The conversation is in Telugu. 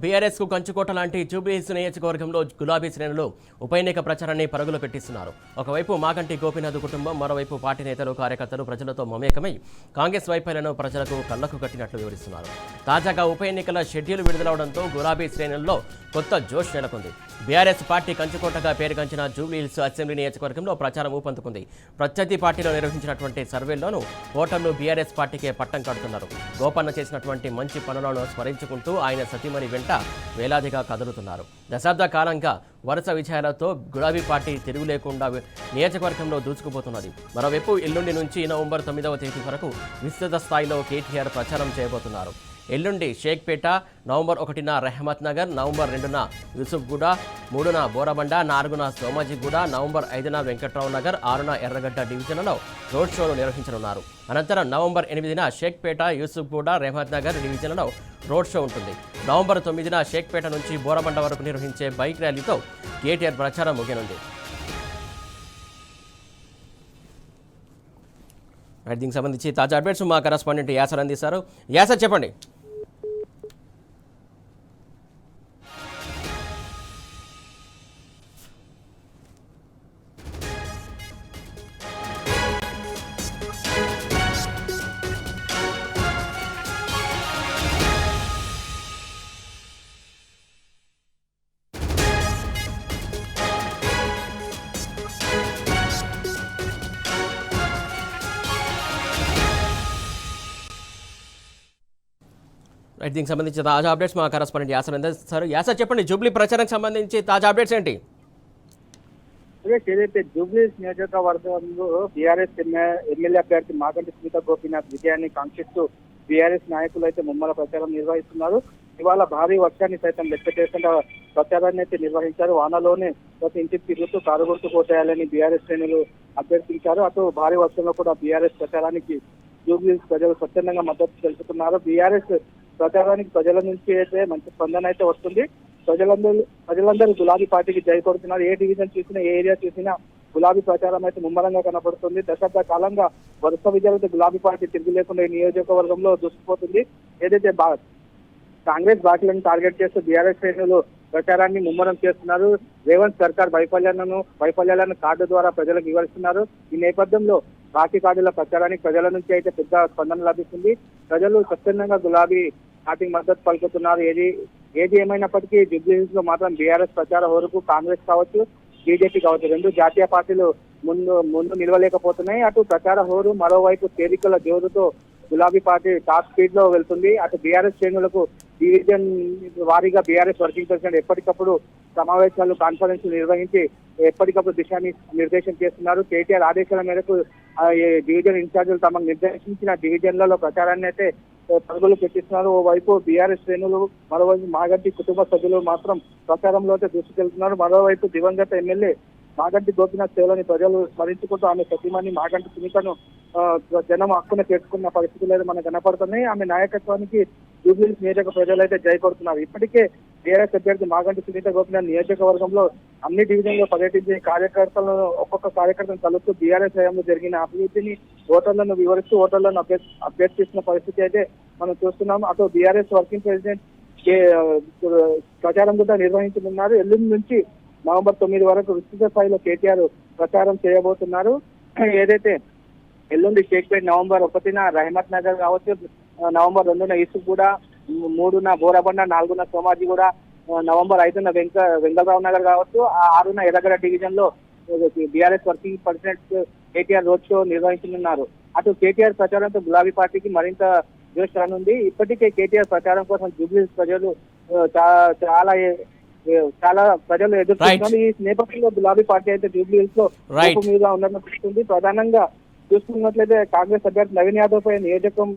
బీఆర్ఎస్ కు కంచుకోట లాంటి జూబ్లీహిల్స్ నియోజకవర్గంలో గులాబీ శ్రేణులు ఉప ఎన్నిక ప్రచారాన్ని పరుగులు పెట్టిస్తున్నారు. ఒకవైపు మాగంటి గోపీనాథ్ కుటుంబం, మరోవైపు పార్టీ నేతలు, కార్యకర్తలు ప్రజలతో మమేకమై కాంగ్రెస్ వైఫల్యాలను ప్రజలకు కళ్లకు కట్టినట్లు వివరిస్తున్నారు. తాజాగా ఉప ఎన్నికల షెడ్యూల్ విడుదలవడంతో గులాబీ శ్రేణుల్లో కొత్త జోష్ నెలకొంది. బీఆర్ఎస్ పార్టీ కంచుకోటగా పేరుగాంచిన జూబ్లీహిల్స్ అసెంబ్లీ నియోజకవర్గంలో ప్రచారం ఊపందుకుంది. ప్రత్యర్థి పార్టీలో నిర్వహించినటువంటి సర్వేల్లోనూ ఓటర్లు బీఆర్ఎస్ పార్టీకే పట్టం కడుతున్నారు. గోపన్న చేసినటువంటి మంచి పనులను స్మరించుకుంటూ ఆయన సతీమణి వెంట వేలాదిగా కదులుతున్నారు. దశాబ్ద కాలంగా వరుస విజయాలతో గులాబీ పార్టీ తిరుగు లేకుండా నియోజకవర్గంలో దూసుకుపోతున్నది. మరోవైపు ఎల్లుండి నుంచి నవంబర్ 9వ తేదీ వరకు విస్తృత స్థాయిలో కేటీఆర్ ప్రచారం చేయబోతున్నారు. ఎల్లుండి షేక్పేట, నవంబర్ 1న రెహమత్ నగర్, నవంబర్ 2న యూసుఫ్గూడ, 3న బోరబండ, 4న సోమాజిగూడ, నవంబర్ 5న వెంకట్రావు నగర్, 6న ఎర్రగడ్డ డివిజన్లలో రోడ్ షోలు నిర్వహించనున్నారు. అనంతరం నవంబర్ 8న షేక్పేట, యూసుఫ్గూడ, రెహమత్ నగర్ డివిజన్లలో రోడ్ షో ఉంటుంది. నవంబర్ 9న షేక్పేట నుంచి బోరబండ వరకు నిర్వహించే బైక్ ర్యాలీతో కేటీఆర్ ప్రచారం ముగియనుంది. దీనికి సంబంధించి తాజా అప్డేట్స్ మా కరెస్పాండెంట్ యాసర్ అందిస్తారు. యాసర్, చెప్పండి. దీనికి సంబంధించి తాజా అప్డేట్స్ మా కరెస్పాండెంట్ యాసర్ అందిస్తారు. యాసర్, చెప్పండి, జూబ్లీ ప్రచారానికి సంబంధించి తాజా అప్డేట్స్ ఏంటి? ఏదైతే జూబ్లీహిల్స్ నియోజకవర్గంలో బీఆర్ఎస్ ఎమ్మెల్యే అభ్యర్థి మాగంటి సునీత గోపీనాథ్ విజయాన్ని కాంక్షిస్తూ బీఆర్ఎస్ నాయకులు అయితే ముమ్మల ప్రచారం నిర్వహిస్తున్నారు. ఇవాళ భారీ వర్షాన్ని సైతం లెక్క చేయకుండా ప్రచారాన్ని అయితే నిర్వహించారు. వానలోనే ప్రతి ఇంటికి తిరుగుతూ కారు గుర్తు కోటేయాలని బీఆర్ఎస్ శ్రేణులు అభ్యర్థించారు. అటు భారీ వర్షంలో కూడా బీఆర్ఎస్ ప్రచారానికి జూబ్లీహిల్స్ ప్రజలు స్వచ్ఛందంగా మద్దతు తెలుపుతున్నారు. బీఆర్ఎస్ ప్రచారానికి ప్రజల నుంచి అయితే మంచి స్పందన అయితే వస్తుంది. ప్రజలందరూ గులాబీ పార్టీకి జై కొడుతున్నారు. ఏ డివిజన్ చూసినా, ఏ ఏరియా చూసినా గులాబీ ప్రచారం అయితే ముమ్మరంగా కనపడుతుంది. దశాబ్ద కాలంగా వరుస విజయాలతో గులాబీ పార్టీ తిరిగి లేకుండా ఈ నియోజకవర్గంలో దూసుకుపోతుంది. ఏదైతే కాంగ్రెస్ పార్టీలను టార్గెట్ చేస్తూ బీఆర్ఎస్ శ్రేణులు ప్రచారాన్ని ముమ్మరం చేస్తున్నారు. రేవంత్ సర్కార్ వైఫల్యాలను కార్డు ద్వారా ప్రజలకు వివరిస్తున్నారు. ఈ నేపథ్యంలో పార్టీ కార్డుల ప్రచారానికి ప్రజల నుంచి అయితే పెద్ద స్పందన లభిస్తుంది. ప్రజలు స్వచ్ఛందంగా గులాబీ పార్టీకి మద్దతు పలుకుతున్నారు. ఏది ఏమైనప్పటికీ జూబ్లీహిల్స్ లో మాత్రం బీఆర్ఎస్ ప్రచార హోరుకు కాంగ్రెస్ కావచ్చు, బీజేపీ కావచ్చు, రెండు జాతీయ పార్టీలు ముందు నిలవలేకపోతున్నాయి. అటు ప్రచార హోరు, మరోవైపు తేలికల జోరుతో గులాబీ పార్టీ టాప్ స్పీడ్ లో వెళ్తుంది. అటు బీఆర్ఎస్ శ్రేణులకు డివిజన్ వారీగా బీఆర్ఎస్ వర్కింగ్ ప్రెసిడెంట్ ఎప్పటికప్పుడు సమావేశాలు, కాన్ఫరెన్స్ నిర్వహించి ఎప్పటికప్పుడు నిర్దేశం చేస్తున్నారు. కేటీఆర్ ఆదేశాల మేరకు డివిజన్ ఇన్ఛార్జీలు తమకు నిర్దేశించిన డివిజన్లలో ప్రచారాన్ని అయితే పరుగులు పెట్టిస్తున్నారు. ఓవైపు బీఆర్ఎస్ శ్రేణులు, మరోవైపు మాగంటి కుటుంబ సభ్యులు మాత్రం ప్రచారంలో అయితే దూసుకెళ్తున్నారు. మరోవైపు దివంగత ఎమ్మెల్యే మాగంటి గోపీనాథ్ సేవలని ప్రజలు స్మరించుకుంటూ ఆమె సతీమణి మాగంటి సునీతను జనం హక్కున చేసుకున్న పరిస్థితులు అయితే మనకు కనపడుతున్నాయి. ఆమె నాయకత్వానికి జూబ్లీహిల్స్ నియోజక ప్రజలు అయితే జై కొడుతున్నారు. ఇప్పటికే బీఆర్ఎస్ అభ్యర్థి మాగంటి సునీత గోపీనాథ్ నియోజకవర్గంలో అన్ని డివిజన్లో పర్యటించే కార్యకర్తలను, ఒక్కొక్క కార్యకర్తను కలుస్తూ బీఆర్ఎస్ హయాంలో జరిగిన అభివృద్ధిని ఓటర్లను వివరిస్తూ ఓటర్లను అభ్యర్థిస్తున్న పరిస్థితి అయితే మనం చూస్తున్నాం. అటు బీఆర్ఎస్ వర్కింగ్ ప్రెసిడెంట్ ప్రచారం కూడా నిర్వహించనున్నారు. ఎల్లుండి నుంచి నవంబర్ 9 వరకు విస్తృత స్థాయిలో కేటీఆర్ ప్రచారం చేయబోతున్నారు. ఏదైతే ఎల్లుండి షేక్పేట, నవంబర్ 1న రెహమత్ నగర్ కావచ్చు, నవంబర్ 2న యూసుఫ్గూడ, 3న బోరబండ, 4న సోమాజిగూడ, నవంబర్ 5న వెంకట్రావు నగర్ కావచ్చు, 6న ఎర్రగడ్డ డివిజన్ లో BRS working president KTR road show నిర్వహించనున్నారు. అటు కేటీఆర్ ప్రచారంతో గులాబీ పార్టీకి మరింత జోష్ రానుంది. ఇప్పటికే కేటీఆర్ ప్రచారం కోసం జూబ్లీహిల్స్ ప్రజలు చాలా ప్రజలు ఎదుర్కొంటున్నారు. ఈ నేపథ్యంలో గులాబీ పార్టీ అయితే జూబ్లీహిల్స్ లో మీద ఉన్నట్టు ప్రధానంగా చూసుకున్నట్లయితే కాంగ్రెస్ అభ్యర్థి నవీన్ యాదవ్ పై నియోజకం